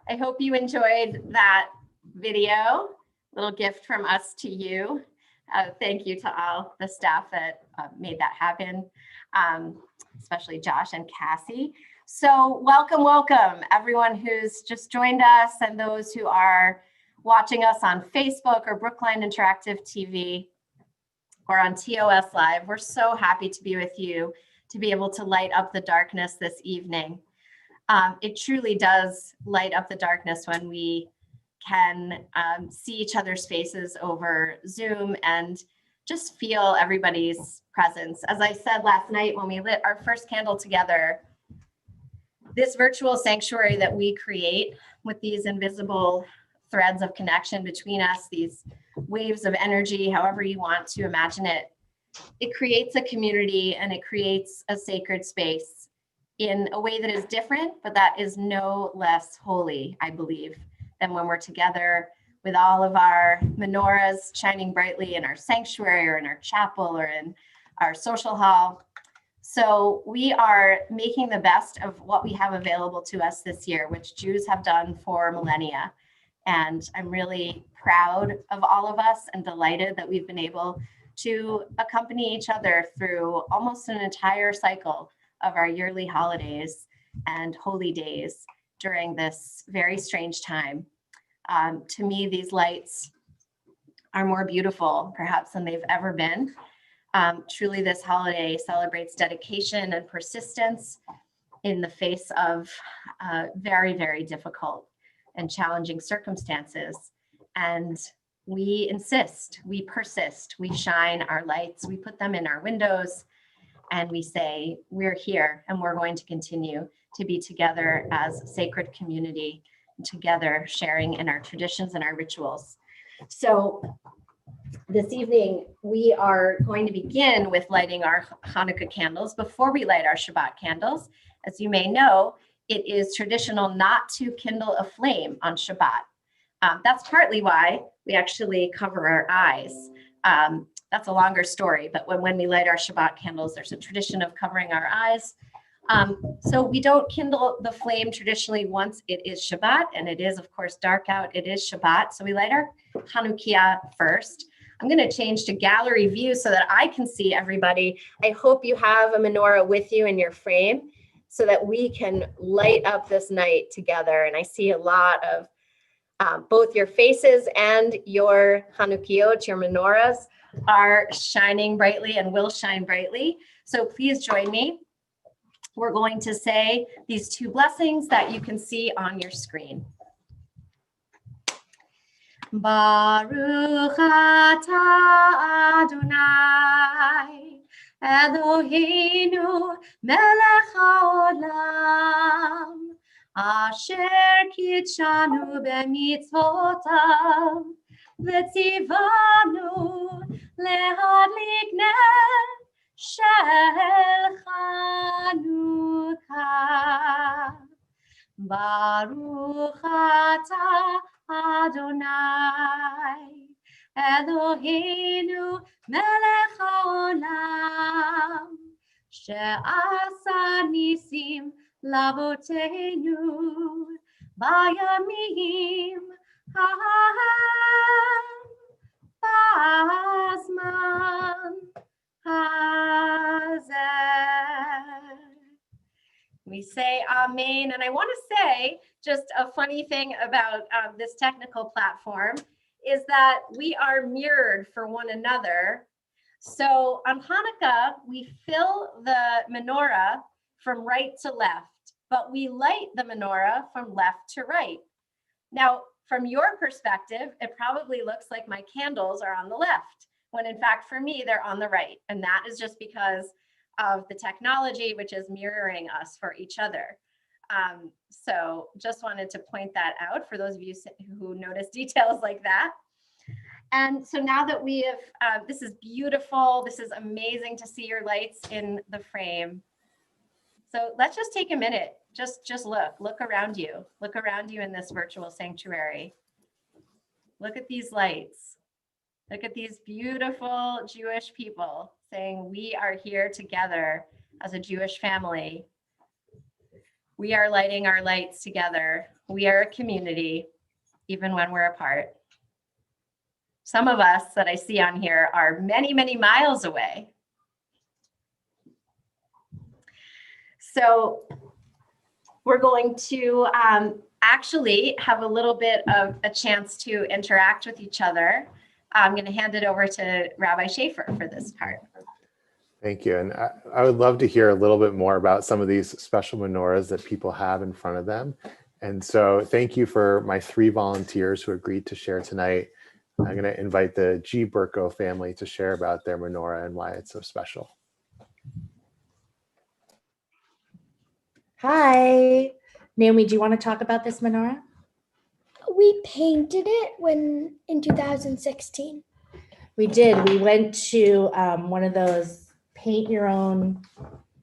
I hope you enjoyed that video, little gift from us to you. Thank you to all the staff that made that happen, especially Josh and Cassie. So welcome, everyone who's just joined us and those who are watching us on Facebook or Brookline Interactive TV or on TOS Live. We're so happy to be with you, to be able to light up the darkness this evening. It truly does light up the darkness when we can see each other's faces over Zoom and just feel everybody's presence. As I said last night when we lit our first candle together, this virtual sanctuary that we create with these invisible threads of connection between us, these waves of energy, however you want to imagine it, it creates a community and it creates a sacred space in a way that is different, but that is no less holy, I believe, than when we're together with all of our menorahs shining brightly in our sanctuary or in our chapel or in our social hall. So we are making the best of what we have available to us this year, which Jews have done for millennia. And I'm really proud of all of us and delighted that we've been able to accompany each other through almost an entire cycle of our yearly holidays and holy days during this very strange time. To me, these lights are more beautiful, perhaps, than they've ever been. Truly, this holiday celebrates dedication and persistence in the face of very, very difficult and challenging circumstances. And we insist, we persist, we shine our lights, we put them in our windows, and we say, we're here and we're going to continue to be together as a sacred community, together sharing in our traditions and our rituals. So this evening, we are going to begin with lighting our Hanukkah candles. Before we light our Shabbat candles, as you may know, it is traditional not to kindle a flame on Shabbat. That's partly why we actually cover our eyes. That's a longer story, but when we light our Shabbat candles, there's a tradition of covering our eyes. So we don't kindle the flame traditionally once it is Shabbat, and it is, of course, dark out. It is Shabbat, so we light our Hanukkah first. I'm going to change to gallery view so that I can see everybody. I hope you have a menorah with you in your frame so that we can light up this night together. And I see a lot of both your faces and your Hanukkiot, your menorahs, are shining brightly and will shine brightly. So please join me. We're going to say these two blessings that you can see on your screen. Baruch atah Adonai Eloheinu melech haolam asher kitshanu b'mitzvotav v'tzivanu lehadlik ner shel Chanukah. Baruch atah Adonai Eloheinu melech haolam she'asa nisim lavoteinu bayamim ha'am ba'azman hazeh. We say amen. And I want to say just a funny thing about this technical platform is that we are mirrored for one another. So on Hanukkah, we fill the menorah from right to left, but we light the menorah from left to right. Now, from your perspective, it probably looks like my candles are on the left, when in fact, for me, they're on the right. And that is just because of the technology, which is mirroring us for each other. So just wanted to point that out for those of you who notice details like that. And so now that we have, this is beautiful. This is amazing to see your lights in the frame. So let's just take a minute. Just look around you. Look around you in this virtual sanctuary. Look at these lights. Look at these beautiful Jewish people saying, we are here together as a Jewish family. We are lighting our lights together. We are a community, even when we're apart. Some of us that I see on here are many, many miles away. So we're going to actually have a little bit of a chance to interact with each other. I'm going to hand it over to Rabbi Schaefer for this part. Thank you. And I would love to hear a little bit more about some of these special menorahs that people have in front of them. And so thank you for my 3 volunteers who agreed to share tonight. I'm going to invite the G. Burko family to share about their menorah and why it's so special. Hi. Naomi, do you want to talk about this menorah? We painted it in 2016. We did. We went to one of those paint your own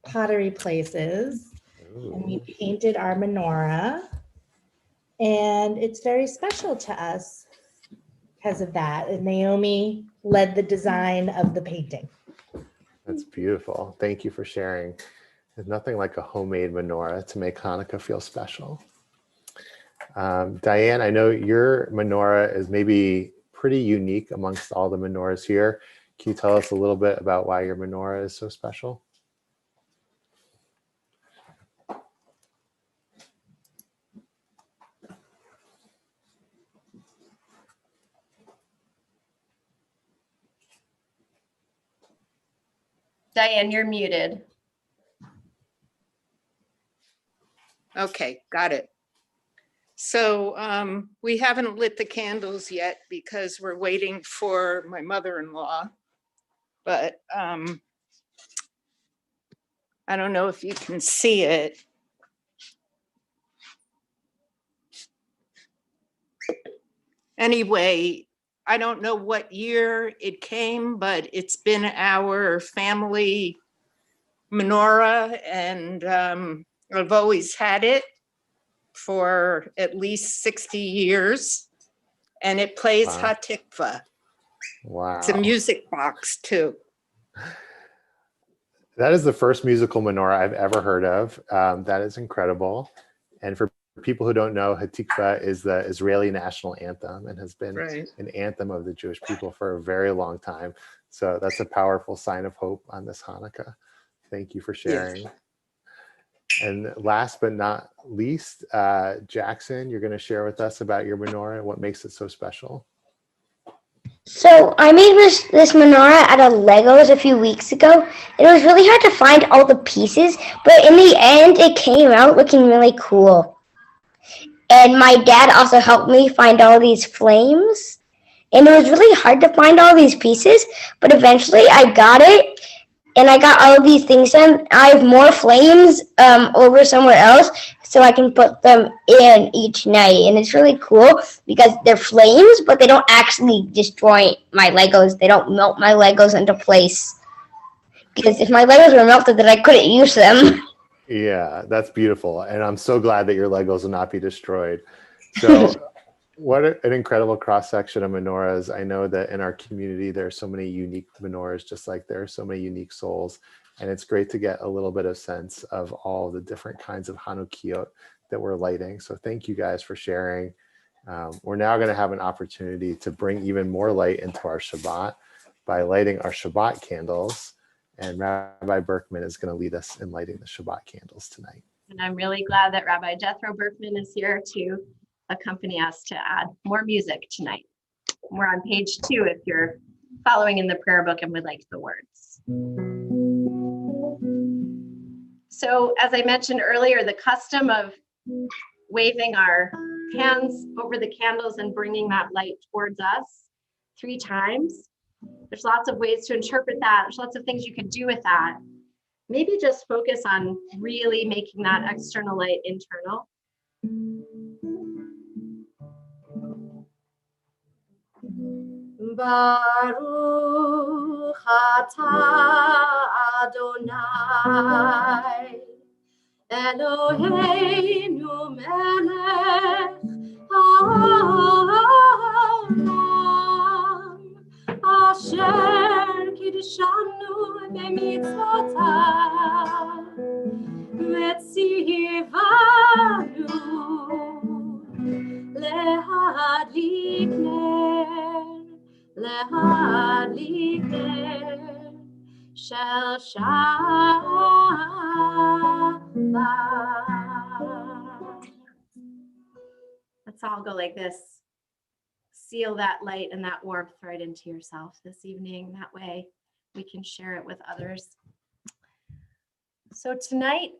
pottery places. Ooh. And we painted our menorah. And it's very special to us because of that. And Naomi led the design of the painting. That's beautiful. Thank you for sharing. There's nothing like a homemade menorah to make Hanukkah feel special. Diane, I know your menorah is maybe pretty unique amongst all the menorahs here. Can you tell us a little bit about why your menorah is so special? Diane, you're muted. Okay, got it. So we haven't lit the candles yet because we're waiting for my mother-in-law. But I don't know if you can see it. Anyway, I don't know what year it came, but it's been our family menorah, and I've always had it for at least 60 years, and it plays Wow. Hatikva. Wow. It's a music box too. That is the first musical menorah I've ever heard of. That is incredible. And for people who don't know, Hatikva is the Israeli national anthem and has been an anthem of the Jewish people for a very long time. So that's a powerful sign of hope on this Hanukkah. Thank you for sharing. Yes. And last but not least, Jackson, you're going to share with us about your menorah and what makes it so special. So I made this menorah out of Legos a few weeks ago. It was really hard to find all the pieces, but in the end, it came out looking really cool. And my dad also helped me find all these flames. And it was really hard to find all these pieces, but eventually I got it. And I got all of these things done. I have more flames over somewhere else, so I can put them in each night. And it's really cool because they're flames, but they don't actually destroy my Legos. They don't melt my Legos into place. Because if my Legos were melted, then I couldn't use them. Yeah, that's beautiful. And I'm so glad that your Legos will not be destroyed. So what an incredible cross-section of menorahs. I know that in our community, there are so many unique menorahs, just like there are so many unique souls. And it's great to get a little bit of sense of all the different kinds of Hanukkiot that we're lighting. So thank you guys for sharing. We're now going to have an opportunity to bring even more light into our Shabbat by lighting our Shabbat candles. And Rabbi Berkman is going to lead us in lighting the Shabbat candles tonight. And I'm really glad that Rabbi Jethro Berkman is here to accompany us to add more music tonight. We're on page 2 if you're following in the prayer book and would like the words. So as I mentioned earlier, the custom of waving our hands over the candles and bringing that light towards us 3 times. There's lots of ways to interpret that. There's lots of things you could do with that. Maybe just focus on really making that external light internal. Baruch atah Adonai Eloheinu melech haolam asher kiddushanu b'mitzvotav v'tzivanu shel Shabbat. Let's all go like this. Seal that light and that warmth right into yourself this evening. That way we can share it with others. So tonight,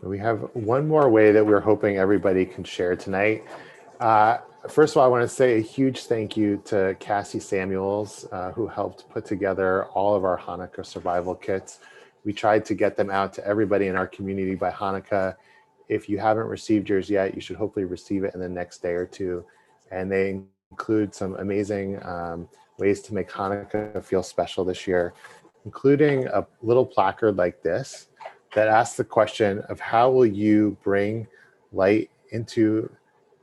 we have one more way that we're hoping everybody can share tonight. First of all, I want to say a huge thank you to Cassie Samuels, who helped put together all of our Hanukkah survival kits. We tried to get them out to everybody in our community by Hanukkah. If you haven't received yours yet, you should hopefully receive it in the next day or two. And they include some amazing ways to make Hanukkah feel special this year, including a little placard like this that asks the question of how will you bring light into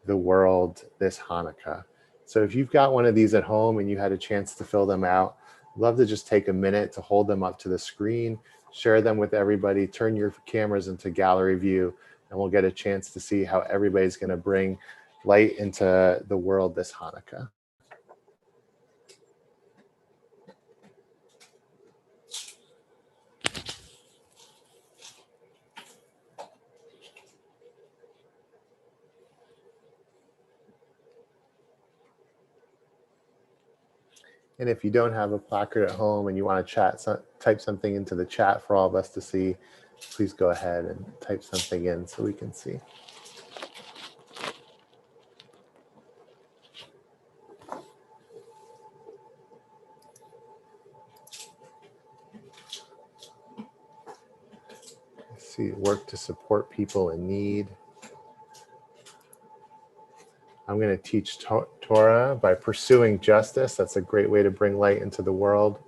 the world this Hanukkah? So if you've got one of these at home and you had a chance to fill them out, I'd love to just take a minute to hold them up to the screen, share them with everybody, turn your cameras into gallery view, and we'll get a chance to see how everybody's going to bring light into the world this Hanukkah. And if you don't have a placard at home and you want to type something into the chat for all of us to see, please go ahead and type something in so we can see. Let's see, work to support people in need. I'm going to teach Torah by pursuing justice. That's a great way to bring light into the world.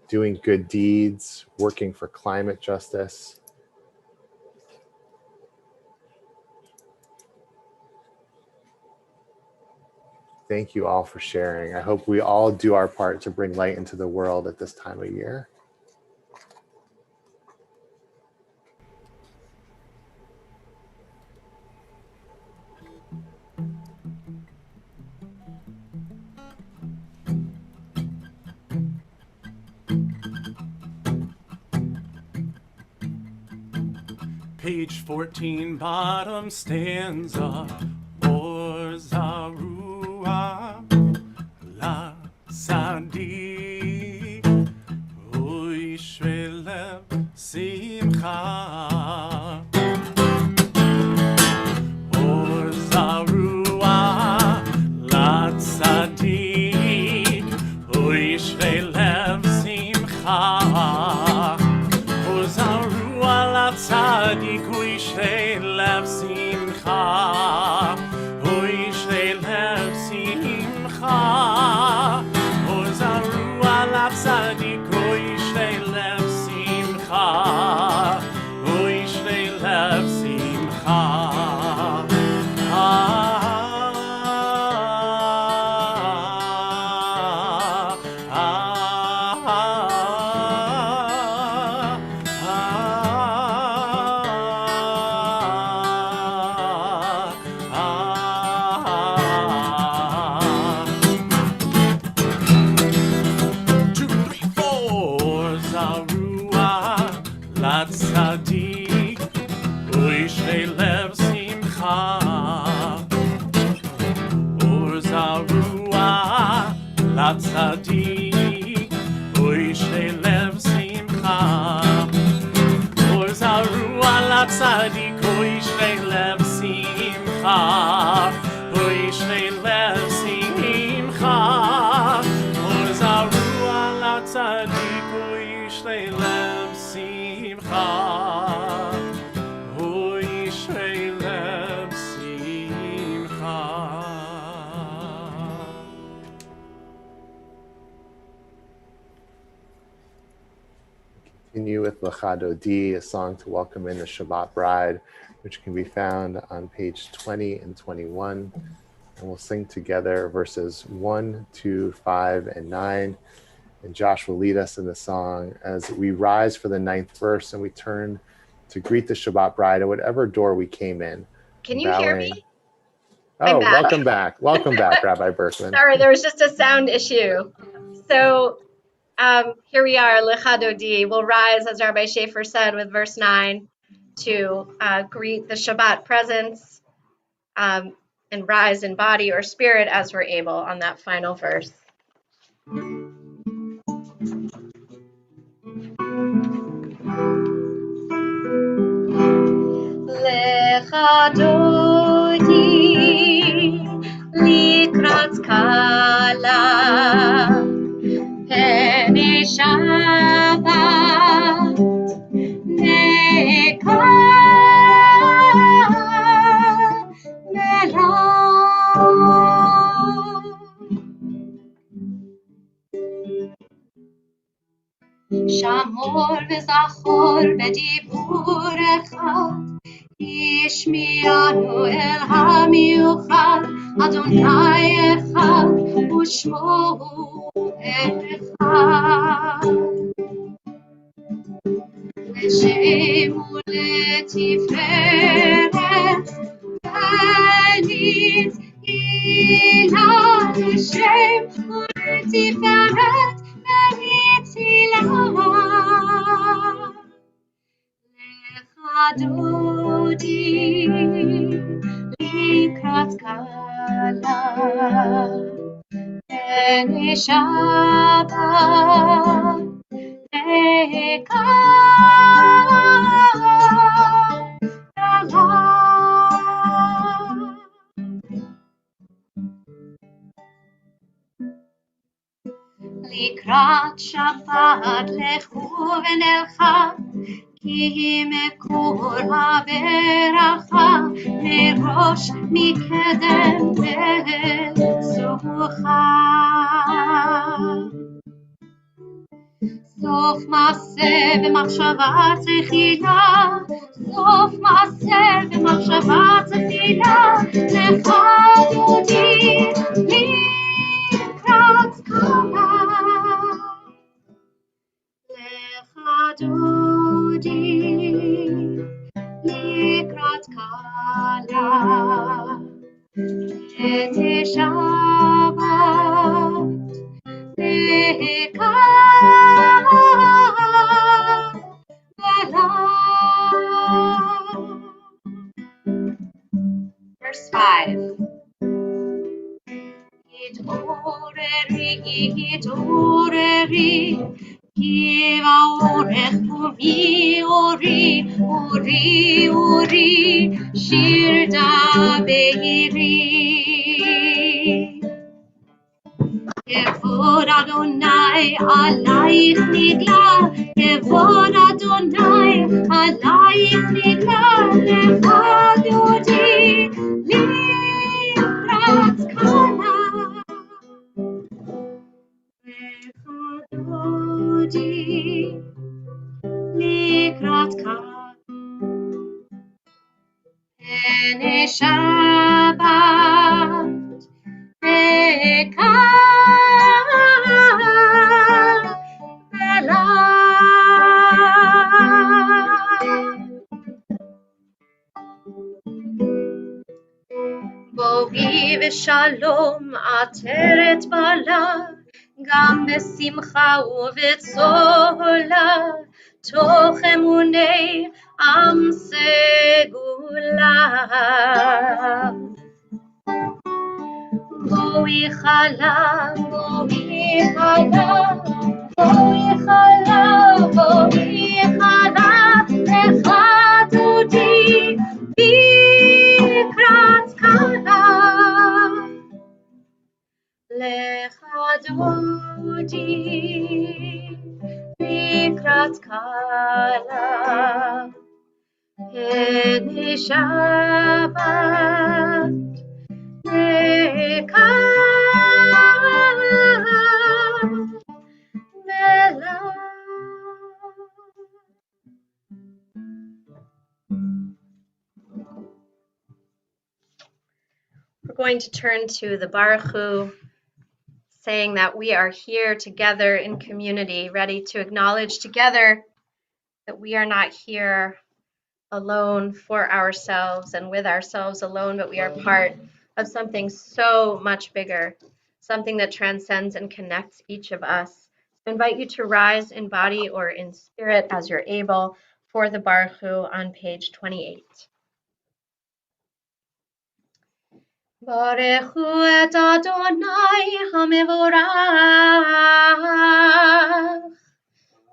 Doing good deeds, working for climate justice. Thank you all for sharing. I hope we all do our part to bring light into the world at this time of year. Page 14, bottom stanza. Or Zarua la Sadi Uishvelem Simcha. Or Zarua la Sadi Uishvelem Simcha. Or Zarua la Sadi Uishvelem Simcha. Tzadik, Uishnei Lev Simcha. Or Zarua la Tzadik, Uishnei Lev Simcha. Uishnei Lev Simcha. Or Zarua la Tzadik, Uishnei Lev Simcha. Uishnei Lev Simcha. Continue with Lachado D, a song to welcome in the Shabbat bride, which can be found on page 20 and 21. And we'll sing together verses 1, 2, 5, and 9. And Josh will lead us in the song as we rise for the 9th verse and we turn to greet the Shabbat bride at whatever door we came in. Can you hear bowing. me? Oh, back. welcome back. Welcome back, Rabbi Berkman. Sorry, there was just a sound issue. So here we are, Lecha Dodi. We'll rise, as Rabbi Schaefer said, with verse 9 to greet the Shabbat presence and rise in body or spirit as we're able on that final verse. Lecha Dodi likrat kala pene Shabbat neka mela. שמור וזכור בדיבור אחד, השמיענו אל המיוחד, אדוני אחד ושמו אחד. לשם ולתפארת בנית הילה, לשם ולתפארת בנית הילה. Lecha Dodi likrat kala pene Shabbat neka mela. לקראת שבת לכו ונלכה, כי היא מקור הברכה, מראש מקדם וסוכה. סוף מעשה במחשבה תחילה, סוף מעשה במחשבה תחילה, lecha dodi likrat kala, lecha dodi likrat kala, pene Shabbat neka mela. Verse 5. התעוררי, התעוררי, כי באורך קומי אורי, אורי, אורי, שיר דברי. כבוד אדוני עלייך נגלה, כבוד אדוני עלייך נגלה, lecha dodi likrat kala, lecha dodi likrat kala, pene Shabbat neka mela. בואי בשלום עטרת בעלה, גם בשמחה ובצהלה, תוך אמוני עם סגולה. בואי חלה, בואי חלה, בואי חלה, בואי חלה, lecha dodi likrat kala, lecha dodi likrat kala, pene Shabbat neka mela. We're going to turn to the Baruch Hu saying that we are here together in community, ready to acknowledge together that we are not here alone for ourselves and with ourselves alone, but we are part of something so much bigger, something that transcends and connects each of us. I invite you to rise in body or in spirit as you're able for the Baruch Hu on page 28. Baruch Hu et Adonai HaMevorach.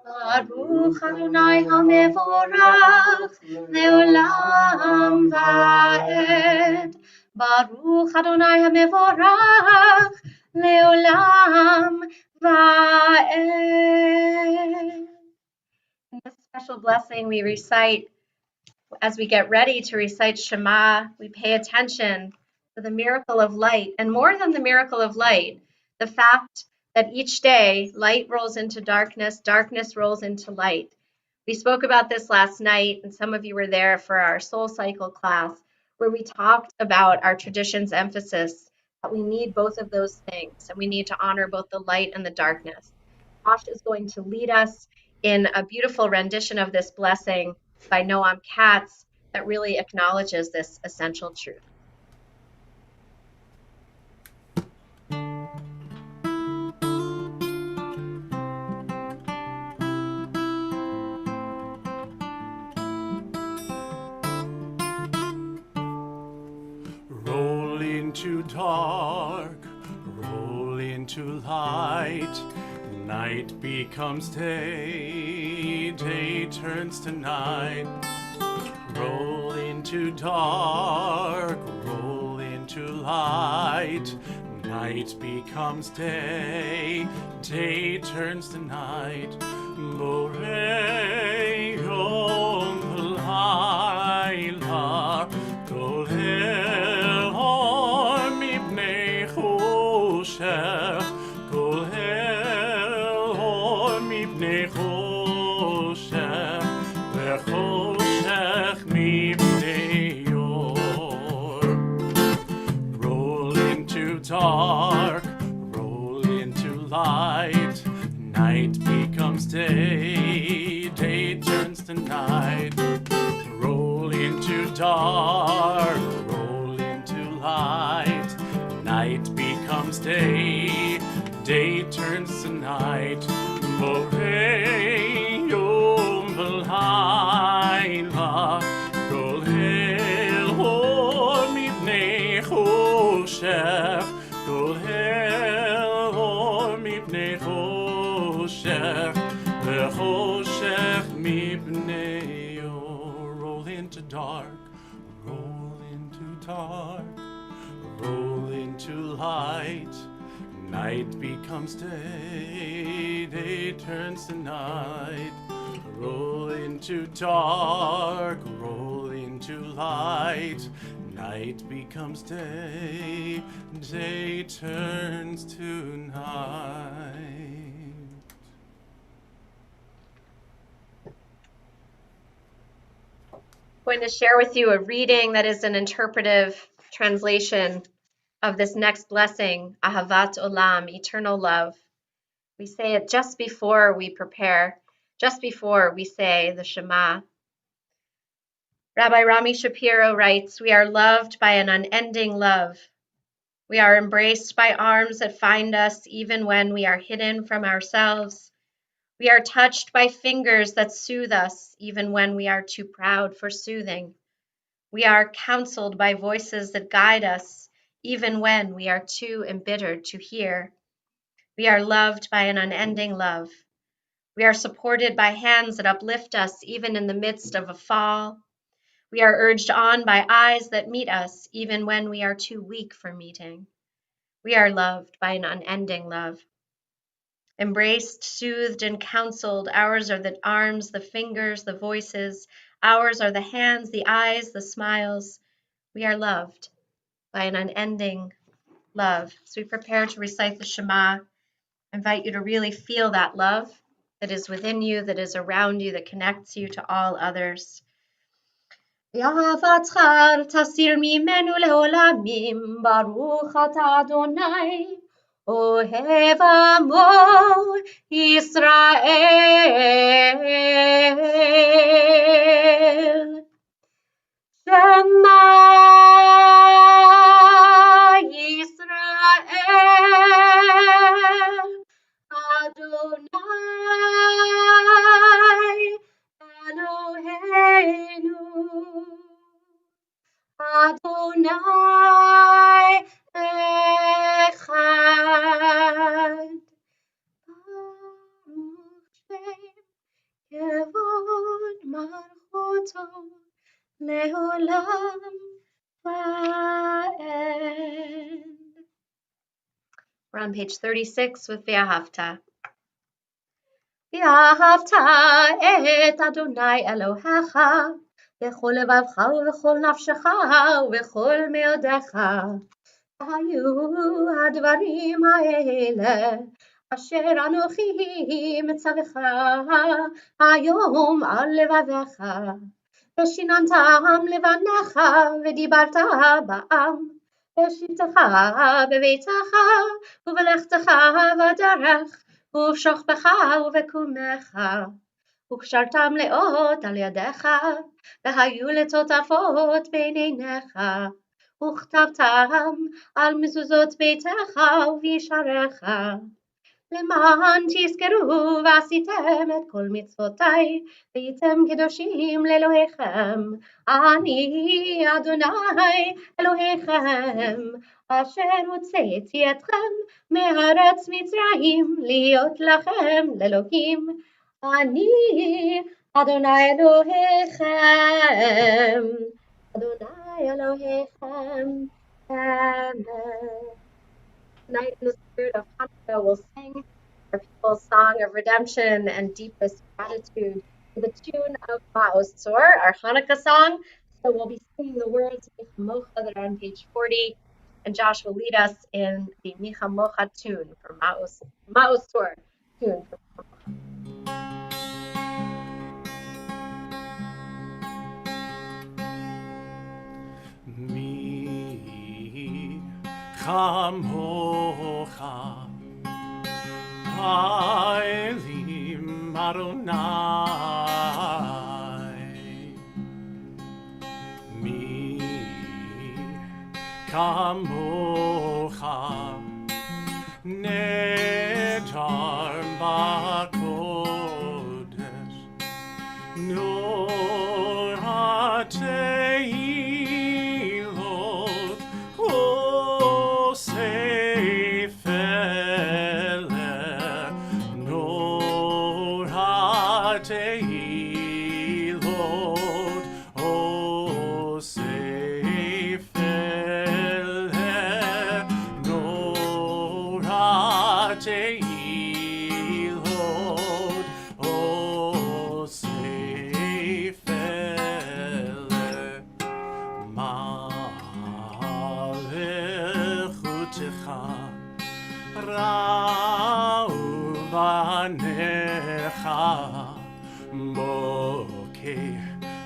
Baruch Adonai HaMevorach Leolam Va'ed. Baruch Adonai HaMevorach Leolam Va'ed. In this special blessing, we recite, as we get ready to recite Shema, we pay attention to the miracle of light. And more than the miracle of light, the fact that each day light rolls into darkness, darkness rolls into light. We spoke about this last night, and some of you were there for our Soul Cycle class, where we talked about our tradition's emphasis that we need both of those things, and we need to honor both the light and the darkness. Josh is going to lead us in a beautiful rendition of this blessing by Noam Katz that really acknowledges this essential truth. Roll into dark, roll into light. Night becomes day, day turns to night. Roll into dark, roll into light. Night becomes day, day turns to night. Borei yom v'layla, kol el mibnei choshech, kol el mibnei choshech, v'choshech mibnei or. Roll into dark, roll into light. Night becomes day, day turns to night. Roll into dark, roll into light. Night becomes day, day turns to night. Borei yom v'layla, kol el mibnei choshech, kol el mibnei choshech, v'choshech mibnei or. Roll into dark, roll into dark, roll into light. Night becomes day, day turns to night. Roll into dark, roll into light. Night becomes day, day turns to night. I'm going to share with you a reading that is an interpretive translation of this next blessing, Ahavat Olam, eternal love. We say it just before we prepare, just before we say the Shema. Rabbi Rami Shapiro writes, "We are loved by an unending love. We are embraced by arms that find us even when we are hidden from ourselves. We are touched by fingers that soothe us even when we are too proud for soothing. We are counseled by voices that guide us even when we are too embittered to hear. We are loved by an unending love. We are supported by hands that uplift us even in the midst of a fall. We are urged on by eyes that meet us even when we are too weak for meeting. We are loved by an unending love. Embraced, soothed, and counseled, ours are the arms, the fingers, the voices. Ours are the hands, the eyes, the smiles. We are loved by an unending love." As we prepare to recite the Shema, I invite you to really feel that love that is within you, that is around you, that connects you to all others. "V'ahavat char tasir mimenu leolamim, baruch ata Adonai, אוהב עמו ישראל. שמע ישראל, אדוני אלוהינו, אדוני אחד. ברוך שם כבוד מלכותו לעולם ועד. We're on page 36 with V'ahavta. V'ahavta et Adonai Elohecha בכל לבבך ובכל נפשך ובכל מאודיך. היו הדברים האלה אשר אנוכי מצווך היום על לבביך, ושיננתם לבניך ודיברת בם, בשבתך בביתך ובלכתך בדרך ובשוכבך ובקומך, וקשרתם לאות על ידיך, והיו לטוטפות בין עיניך, וכתבתם על מזוזות ביתך ובישעריך, למען תזכרו ועשיתם את כל מצוותיי, והייתם קדושים לאלוהיכם. אני אדוני אלוהיכם, אשר הוצאתי אתכם מארץ מצרים, להיות לכם לאלוהים. אני אדוני אלוהיכם, אדוני אלוהיכם. Amen. Tonight in the spirit of Hanukkah, we'll sing our people's song of redemption and deepest gratitude to the tune of Ma'os Tzor, our Hanukkah song. So we'll be singing the words of Micha Mocha that are on page 40, and Josh will lead us in the Micha Mocha tune for Ma'os Tzor tune for Micha Mocha. Kamocha Ha'elim Adonai, Mi Kamocha Netar B'Kodesh Nur HaTeilot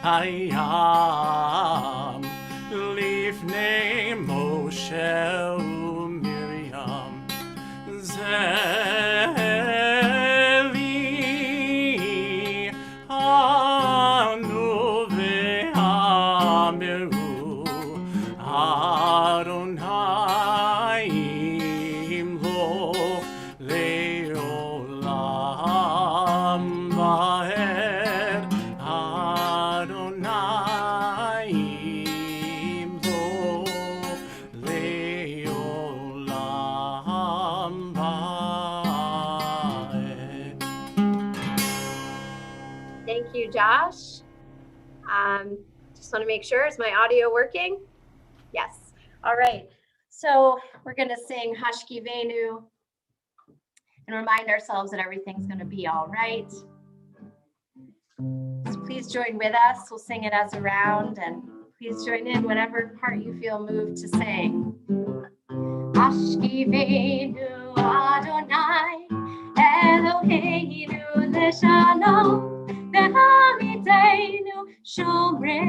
Hayam Lifnei Moshe uMiriam Zeli Anu ve'amiru Adonai imloch le'olam va'ed Adonai imloch le'olam va'ed. Thank you, Josh. Just want to make sure, is my audio working? Yes. All right. So we're going to sing Hashkivenu and remind ourselves that everything's going to be all right. So please join with us. We'll sing it as a round, and please join in whatever part you feel moved to sing. Hashkivenu Adonai Eloheinu Leshalom V'hamidenu Shomreinu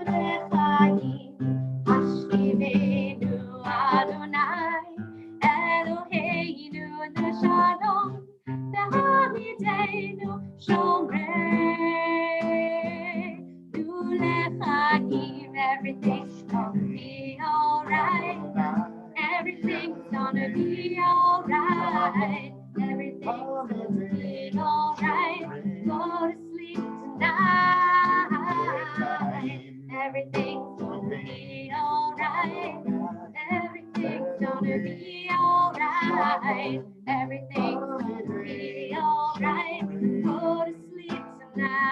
Lechayim. Hashkivenu Adonai everything's gonna be alright. Everything's gonna be alright. Everything's gonna be alright. Go to sleep tonight. Everything's gonna be alright. Everything's gonna be alright. Everything's gonna be alright. Go to sleep tonight.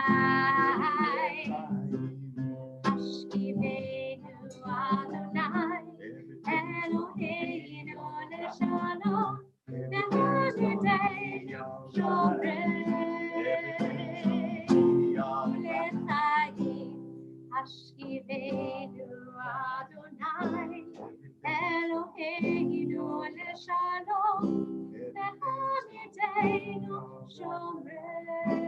Ashkivenu Adonai, Eloheinu Leshalom, Nehanudeinu Shomrei Lechaim. Ashkivenu Adonai, Eloheinu Leshalom, Nehanudeinu Shomrei.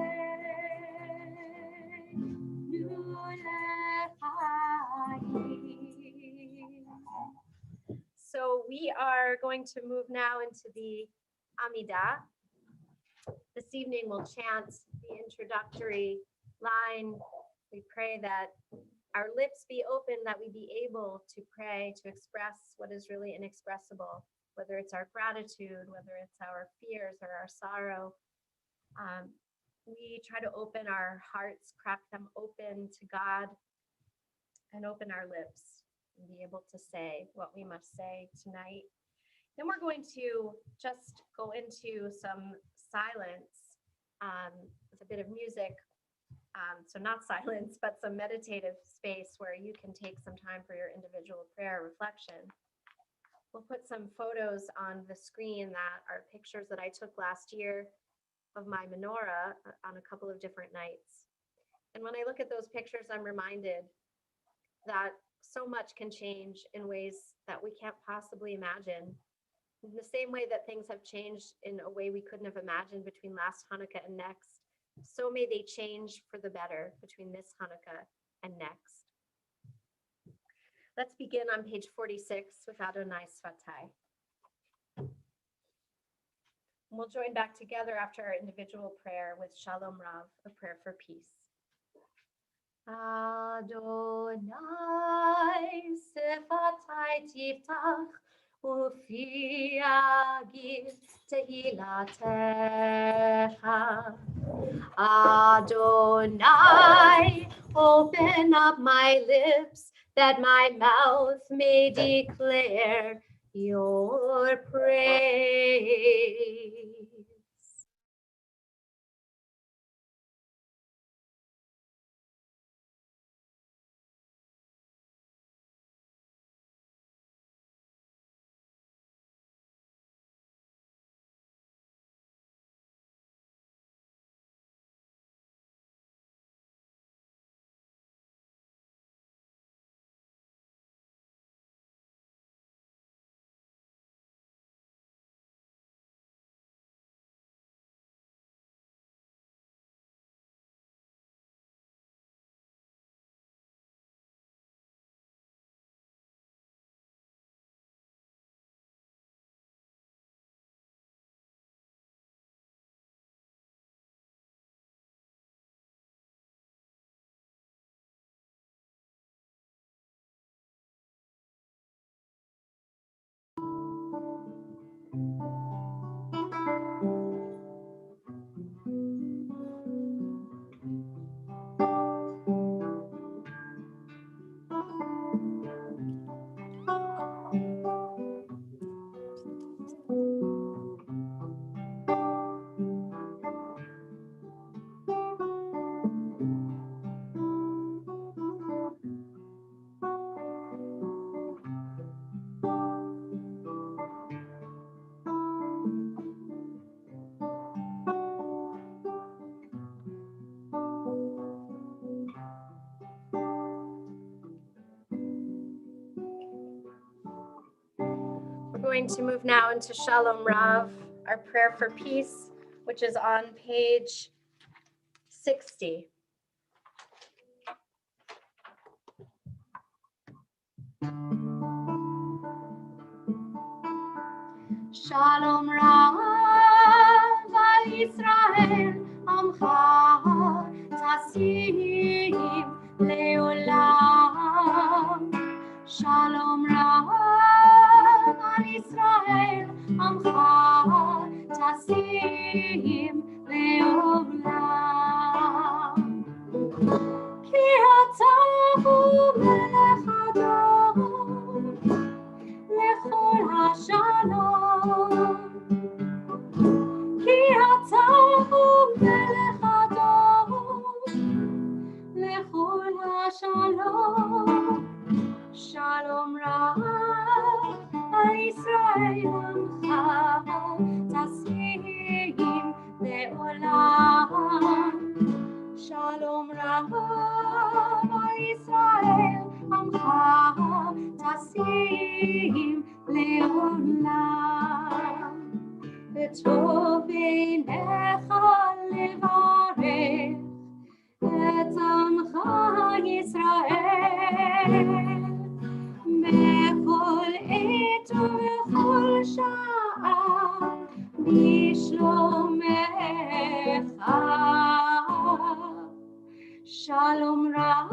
So we are going to move now into the Amidah. This evening we'll chant the introductory line. We pray that our lips be open, that we be able to pray, to express what is really inexpressible, whether it's our gratitude, whether it's our fears or our sorrow. We try to open our hearts, crack them open to God, and open our lips and be able to say what we must say tonight. Then we're going to just go into some silence with a bit of music. So not silence, but some meditative space where you can take some time for your individual prayer reflection. We'll put some photos on the screen that are pictures that I took last year of my menorah on a couple of different nights. And when I look at those pictures, I'm reminded that so much can change in ways that we can't possibly imagine. In the same way that things have changed in a way we couldn't have imagined between last Hanukkah and next, so may they change for the better between this Hanukkah and next. Let's begin on page 46 with Adonai Svatai. We'll join back together after our individual prayer with Shalom Rav, a prayer for peace. Adonai Svatai Tiftach Ufi Agir Tehilatecha. Adonai, open up my lips that my mouth may declare your praise. We're going to move now into Shalom Rav, our prayer for peace, which is on page 60. Shalom Rav al Yisrael Amcha Tasim Leolam Shalom Rab al Yisrael Amcha Tasim Leolam. Ki ata hu melech Adon lechol hashalom. Ki ata hu melech Adon lechol hashalom. Shalom Rab al Yisrael Amcha Tasim Leolam. Shalom Rab al Yisrael Amcha Tasim Leolam. B'tov einecha levarech et Amcha Yisrael bechol עת ובכל שעה בשלומך. Shalom Rab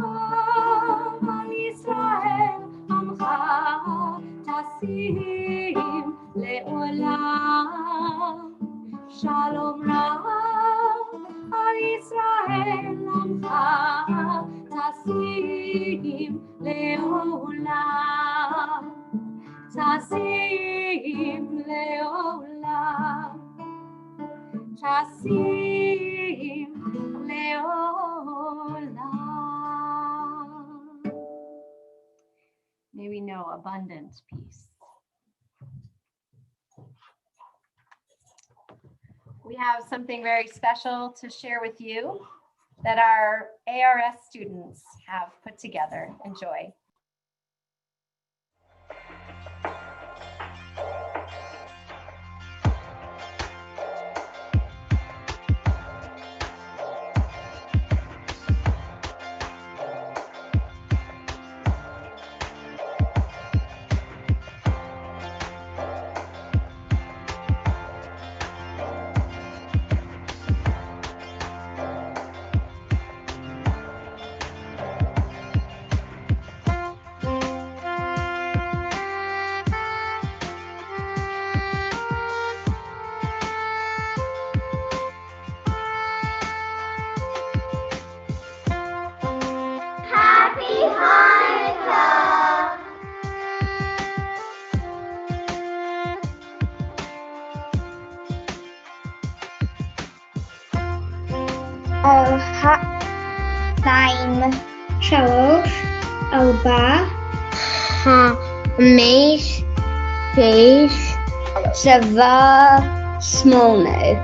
al Yisrael Amcha Tasim Leolam. Shalom Rab al Yisrael Amcha Tasim Leolam. Tasim Leolam. Tasim Leolam. May we know abundant peace. We have something very special to share with you that our ARS students have put together. Enjoy. Happy Hanukkah! Hanukkah Shabbat B'yachad.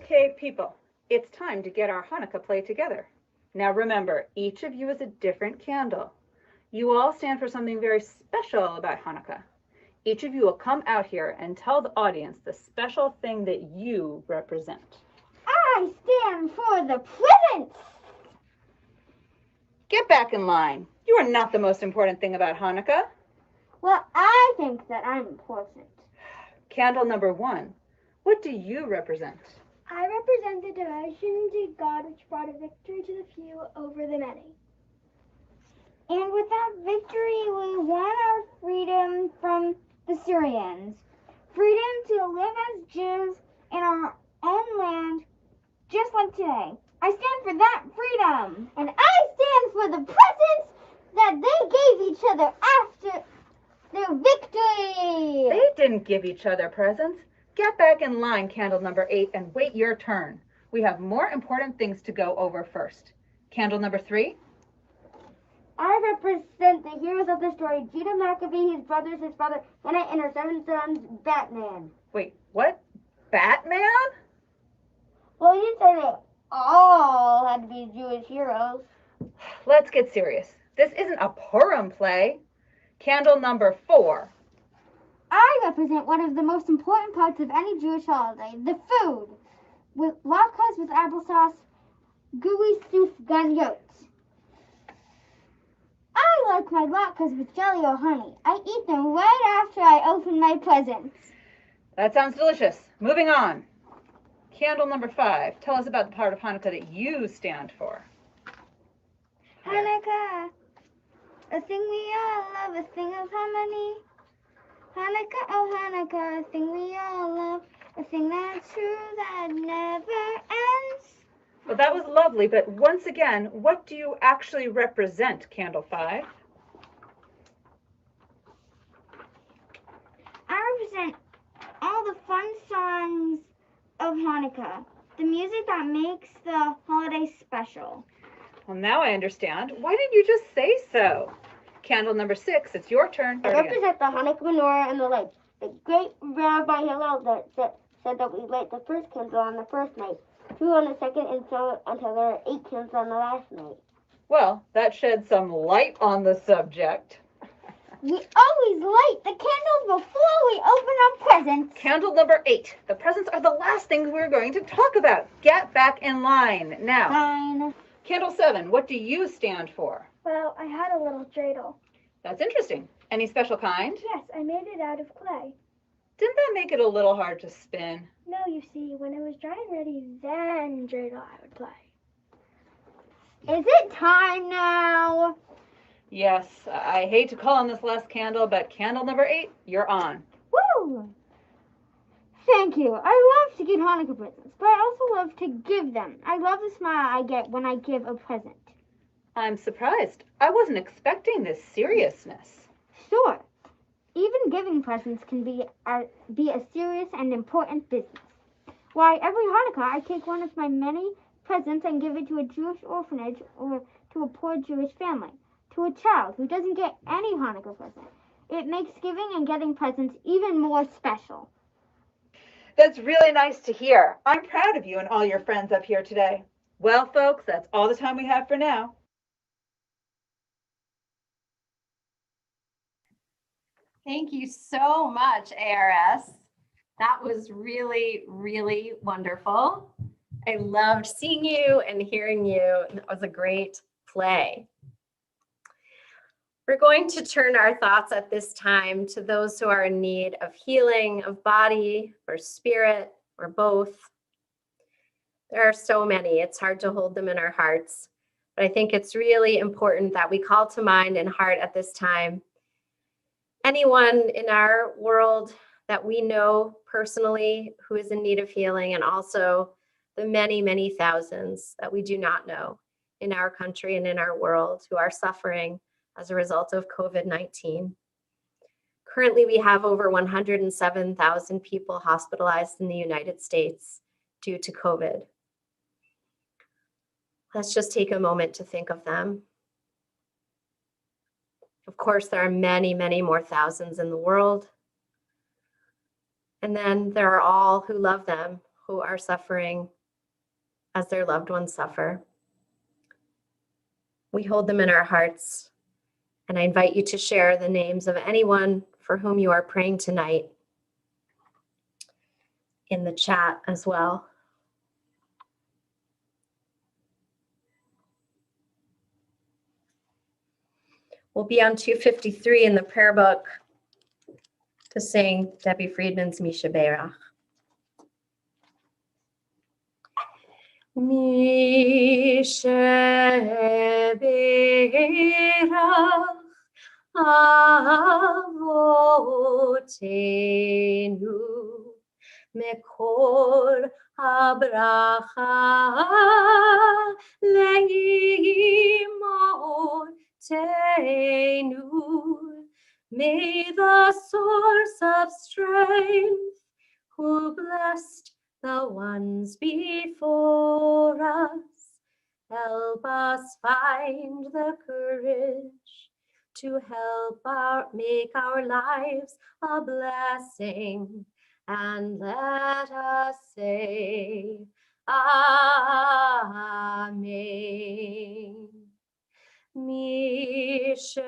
Okay, people, it's time to get our Hanukkah play together. Now remember, each of you is a different candle. You all stand for something very special about Hanukkah. Each of you will come out here and tell the audience the special thing that you represent. I stand for the presents. Get back in line. You are not the most important thing about Hanukkah. Well, I think that I'm important. Candle number 1, what do you represent? I represent the devotion to God which brought a victory to the few over the many. And with that victory, we won our freedom from the Syrians. Freedom to live as Jews in our own land, just like today. I stand for that freedom. And I stand for the presents that they gave each other after their victory. They didn't give each other presents. Get back in line, candle number 8, and wait your turn. We have more important things to go over first. Candle number 3. I represent the heroes of the story, Judah Maccabee, his brothers, his brother, Hannah, and her 7 sons, Batman. Wait, what? Batman? Well, you didn't say they all had to be Jewish heroes. Let's get serious. This isn't a Purim play. Candle number 4. I represent one of the most important parts of any Jewish holiday, the food. With latkes with applesauce, gooey soup ganyot. I like my latkes with jelly or honey. I eat them right after I open my presents. That sounds delicious. Moving on. Candle number 5. Tell us about the part of Hanukkah that you stand for. Hanukkah, a thing we all love, a thing of harmony. Hanukkah, oh Hanukkah, a thing we all love, a thing that's true that never ends. Well, that was lovely, but once again, what do you actually represent, Candle 5? I represent all the fun songs of Hanukkah, the music that makes the holiday special. Well, now I understand. Why didn't you just say so? Candle number 6, it's your turn. I represent the Hanukkah menorah and the lights. The great Rabbi Hillel said that we light the first candle on the first night, 2 on the second, and so until there are 8 candles on the last night. Well, that sheds some light on the subject. We always light the candles before we open our presents. Candle number 8. The presents are the last things we're going to talk about. Get back in line. Now, Fine. Candle 7, what do you stand for? Well, I had a little dreidel. That's interesting. Any special kind? Yes, I made it out of clay. Didn't that make it a little hard to spin? No, you see, when it was dry and ready, then dreidel I would play. Is it time now? Yes, I hate to call on this last candle, but candle number 8, you're on. Woo! Thank you. I love to give Hanukkah presents, but I also love to give them. I love the smile I get when I give a present. I'm surprised. I wasn't expecting this seriousness. Sure. Even giving presents can be a serious and important business. Why, every Hanukkah I take one of my many presents and give it to a Jewish orphanage or to a poor Jewish family, to a child who doesn't get any Hanukkah present. It makes giving and getting presents even more special. That's really nice to hear. I'm proud of you and all your friends up here today. Well, folks, that's all the time we have for now. Thank you so much, ARS. That was really, really wonderful. I loved seeing you and hearing you. That was a great play. We're going to turn our thoughts at this time to those who are in need of healing of body or spirit or both. There are so many. It's hard to hold them in our hearts, but I think it's really important that we call to mind and heart at this time anyone in our world that we know personally who is in need of healing, and also the many, many thousands that we do not know in our country and in our world who are suffering as a result of COVID-19. Currently, we have over 107,000 people hospitalized in the United States due to COVID. Let's just take a moment to think of them. Of course, there are many, many more thousands in the world. And then there are all who love them, who are suffering as their loved ones suffer. We hold them in our hearts. And I invite you to share the names of anyone for whom you are praying tonight in the chat as well. We'll be on 253 in the prayer book to sing Debbie Friedman's Misha Berach. Misha Berach Avotenu Mekor habracha leimotenu. May the source of strength, who blessed the ones before us, Help us find the courage to help make our lives a blessing, and let us say, Amen. Misheberach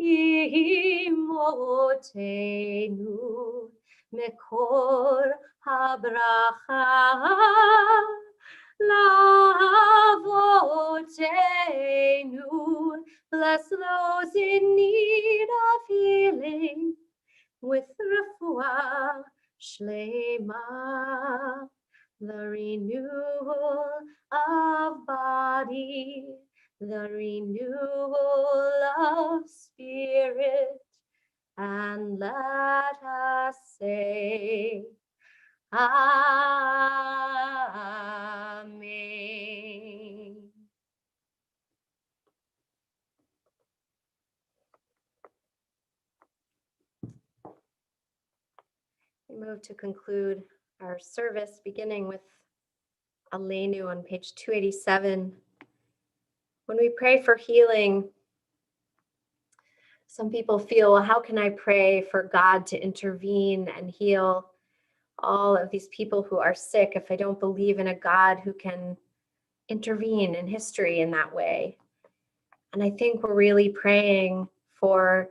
Imotenu Mekor habracha Lavotenu. Bless those in need of healing with refuah shlema, the renewal of body, the renewal of spirit, and let us say, Amen. We move to conclude our service, beginning with Aleinu on page 287. When we pray for healing, some people feel, well, how can I pray for God to intervene and heal all of these people who are sick if I don't believe in a God who can intervene in history in that way? And I think we're really praying for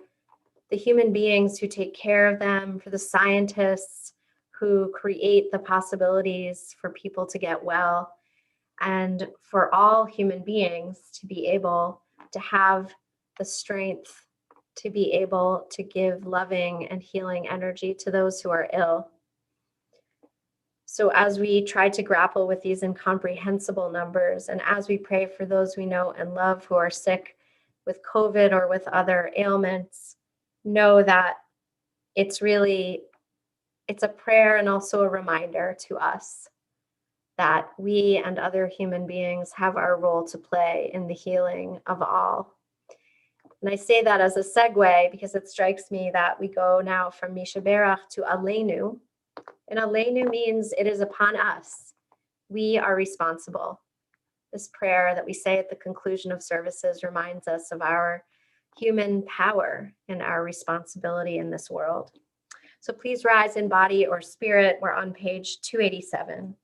the human beings who take care of them, for the scientists who create the possibilities for people to get well, and for all human beings to be able to have the strength to be able to give loving and healing energy to those who are ill. So as we try to grapple with these incomprehensible numbers, and as we pray for those we know and love who are sick with COVID or with other ailments, know that it's a prayer and also a reminder to us that we and other human beings have our role to play in the healing of all. And I say that as a segue because it strikes me that we go now from Mishaberach to Aleinu. And Aleinu means it is upon us. We are responsible. This prayer that we say at the conclusion of services reminds us of our human power and our responsibility in this world. So please rise in body or spirit. We're on page 287.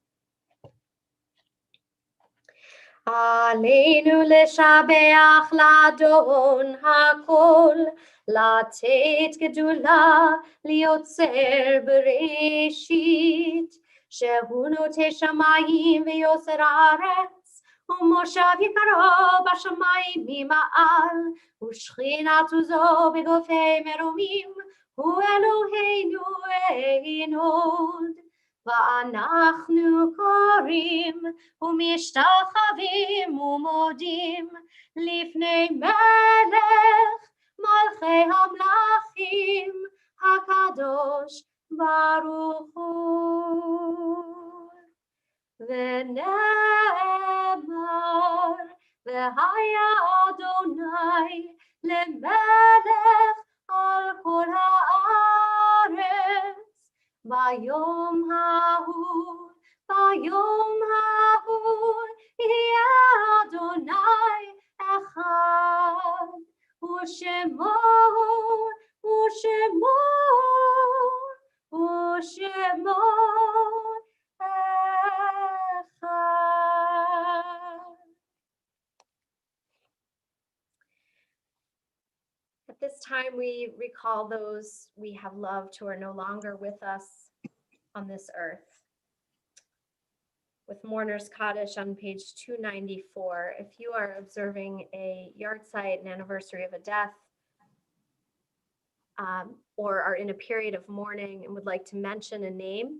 Aleinu leshabeach ladon hakol, לתת גדולה ליוצר בראשית, שהוא נוטה שמיים ויוצר הארץ, ומושב יקרו בשמיים ממעל, ושכינת עוזו בגופי מרומים, הוא אלוהינו אין עוד. ואנחנו קוראים ומשתחווים ומודים לפני מלך מלכי המלכים הקדוש ברוך הוא. ונאמר והיה אדוני למלך על כל הארץ. ביום ההוא יהיה אדוני אחד, ושמו אחד. At this time, we recall those we have loved who are no longer with us on this earth. With Mourner's Kaddish on page 294, if you are observing a yahrzeit, an anniversary of a death, or are in a period of mourning and would like to mention a name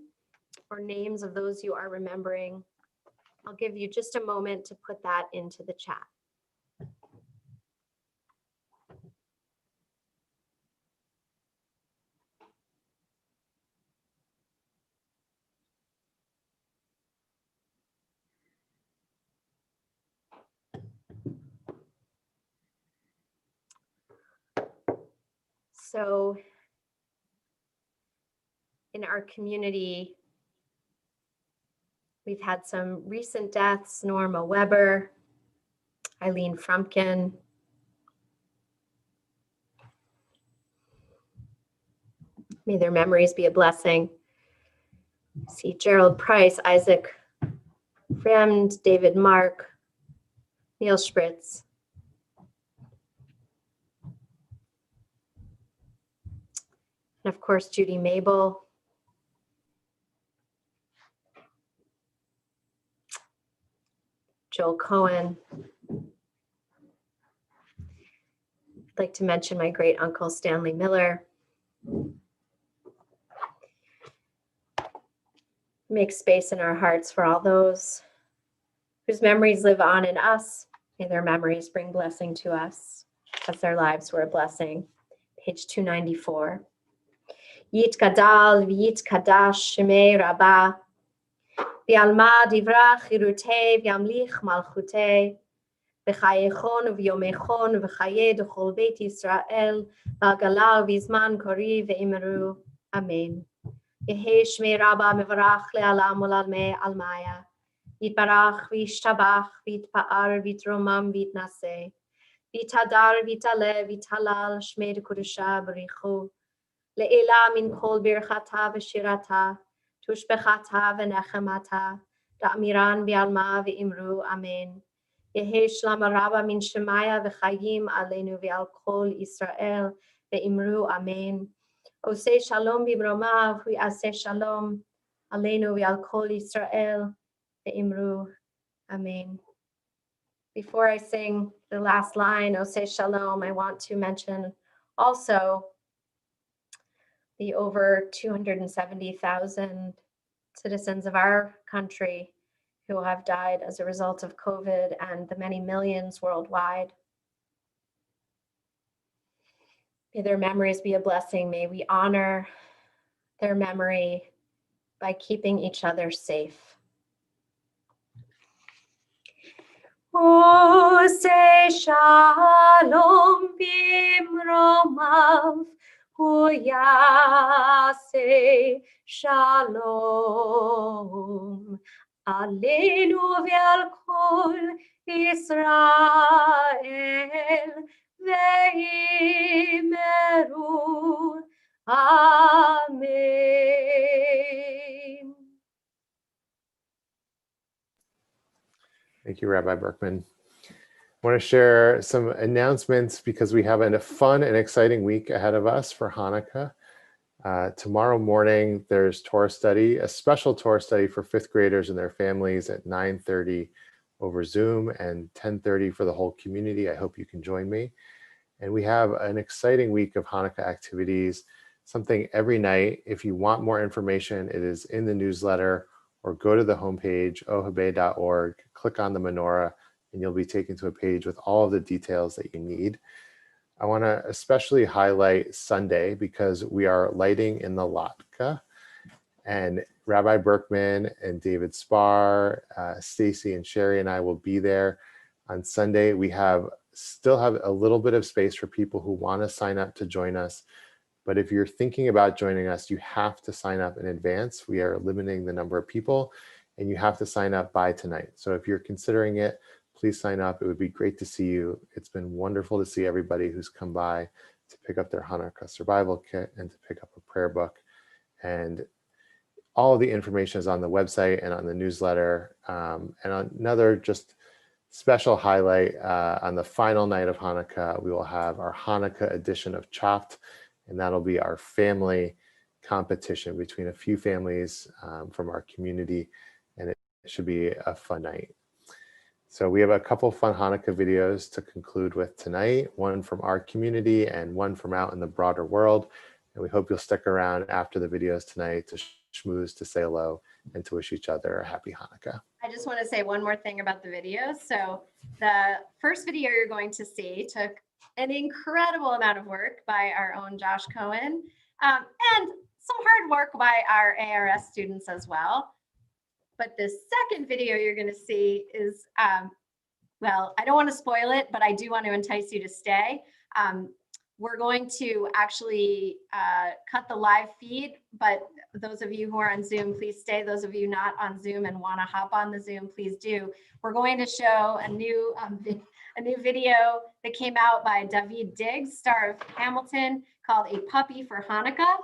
or names of those you are remembering, I'll give you just a moment to put that into the chat. So in our community, We've had some recent deaths: Norma Weber, Eileen Frumpkin. May their memories be a blessing. See Gerald Price, Isaac Fremd, David Mark, Neil Spritz. And of course, Judy Mabel. Joel Cohen. I'd like to mention my great uncle, Stanley Miller. Make space in our hearts for all those whose memories live on in us. May their memories bring blessing to us as their lives were a blessing. Page 294. Yit Gadal v'yit Kadash Shemei Rabbah v'alma divra chirutei v'yamlich malchutei v'chayechon v'yomechon v'chaye d'chol beit Yisrael v'agala v'zman kori v'imru. Amen. Yehi Shmei Rabbah mevarach le'alam u'lalmei almaya. Yitbarach v'yishtabach v'yitpa'ar v'yitromam v'yitnaseh. V'yitadar v'yitale v'yitalal Shmei d'Kudusha b'richu. Le'ela min kol birchata v'shirata. Tushbechata v'nechemata. Da'amiran v'alma v'imru. Amen. Yehi Shlama Rabbah min Shemaya v'chayim aleinu v'al kol Yisrael v'imru. Amen. Oseh Shalom b'imromav v'aseh Shalom aleinu v'al kol Yisrael v'imru. Amen. Before I sing the last line, Oseh Shalom, I want to mention also the over 270,000 citizens of our country who have died as a result of COVID and the many millions worldwide. May their memories be a blessing. May we honor their memory by keeping each other safe. Oseh Shalom b'imromav Yaseh Shalom aleinu v'al kol Yisrael ve'imru. Amen. Thank you, Rabbi Berkman. I want to share some announcements because we have a fun and exciting week ahead of us for Hanukkah. Tomorrow morning, there's Torah study, a special Torah study for fifth graders and their families at 9:30 over Zoom and 10:30 for the whole community. I hope you can join me. And we have an exciting week of Hanukkah activities, something every night. If you want more information, it is in the newsletter, or go to the homepage, ohabei.org, click on the menorah, and you'll be taken to a page with all of the details that you need. I want to especially highlight Sunday because we are lighting in the Latka, and Rabbi Berkman and David Spar, Stacy and Sherry and I will be there on Sunday. We still have a little bit of space for people who want to sign up to join us. But if you're thinking about joining us, you have to sign up in advance. We are limiting the number of people, and you have to sign up by tonight. So if you're considering it, please sign up. It would be great to see you. It's been wonderful to see everybody who's come by to pick up their Hanukkah survival kit and to pick up a prayer book. And all of the information is on the website and on the newsletter. And another just special highlight, on the final night of Hanukkah, we will have our Hanukkah edition of Chopped, and that'll be our family competition between a few families from our community, and it should be a fun night. So we have a couple fun Hanukkah videos to conclude with tonight, one from our community and one from out in the broader world. And we hope you'll stick around after the videos tonight to schmooze, to say hello, and to wish each other a happy Hanukkah. I just want to say one more thing about the videos. So the first video you're going to see took an incredible amount of work by our own Josh Cohen, and some hard work by our ARS students as well. But the second video you're going to see is, well, I don't want to spoil it, but I do want to entice you to stay. We're going to actually cut the live feed, but those of you who are on Zoom, please stay. Those of you not on Zoom and want to hop on the Zoom, please do. We're going to show a new video that came out by David Diggs, star of Hamilton, called A Puppy for Hanukkah.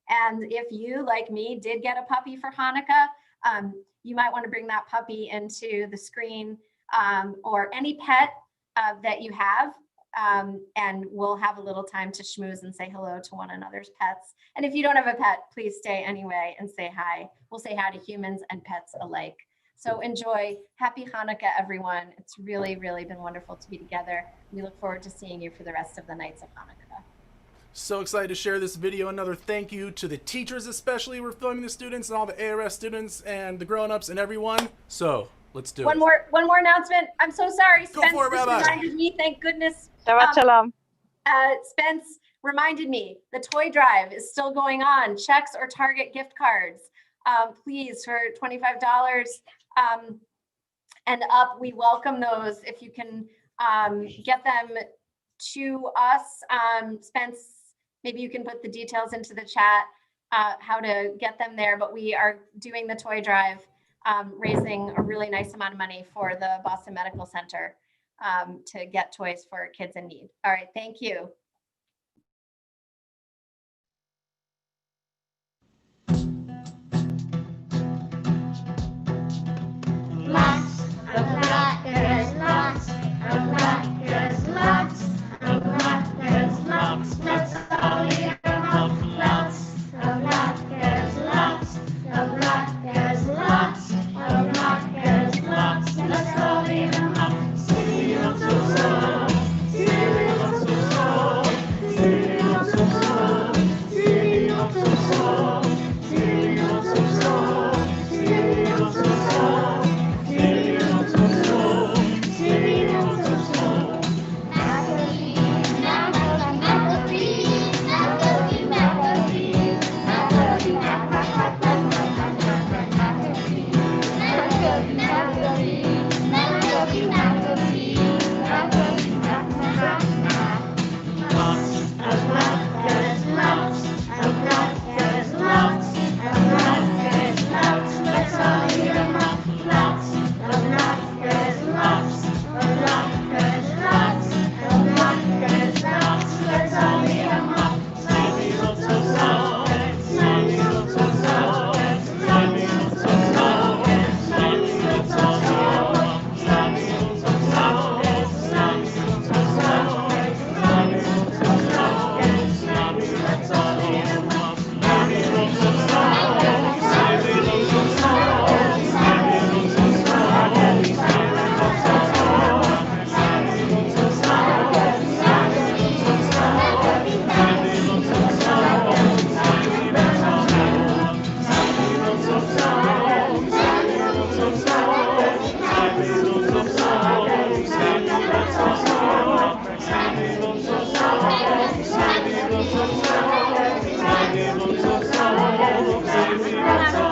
And if you, like me, did get a puppy for Hanukkah, you might want to bring that puppy into the screen, or any pet that you have. And we'll have a little time to schmooze and say hello to one another's pets. And if you don't have a pet, please stay anyway and say hi. We'll say hi to humans and pets alike. So enjoy. Happy Hanukkah, everyone. It's really, really been wonderful to be together. We look forward to seeing you for the rest of the nights of Hanukkah. So excited to share this video. Another thank you to the teachers, especially who are filming the students, and all the ARS students and the grown-ups and everyone. So let's do it. One more announcement. I'm so sorry. Go Spence for it, just Rabbi. reminded me, thank goodness. Shabbat Shalom. Spence reminded me the toy drive is still going on. Checks or Target gift cards, please, for $25 and up. We welcome those. If you can get them to us, Spence, maybe you can put the details into the chat, how to get them there. But we are doing the toy drive, raising a really nice amount of money for the Boston Medical Center to get toys for kids in need. All right, thank you. Lots of crackers, lots of crackers, lots of crackers, lots. Let's all eat them up. Lots of crackers, lots of crackers, lots of crackers, lots. Let's all eat them up. Cereal to soul, cereal to soul, cereal to soul, cereal to soul, cereal to soul, cereal to soul. Thank you.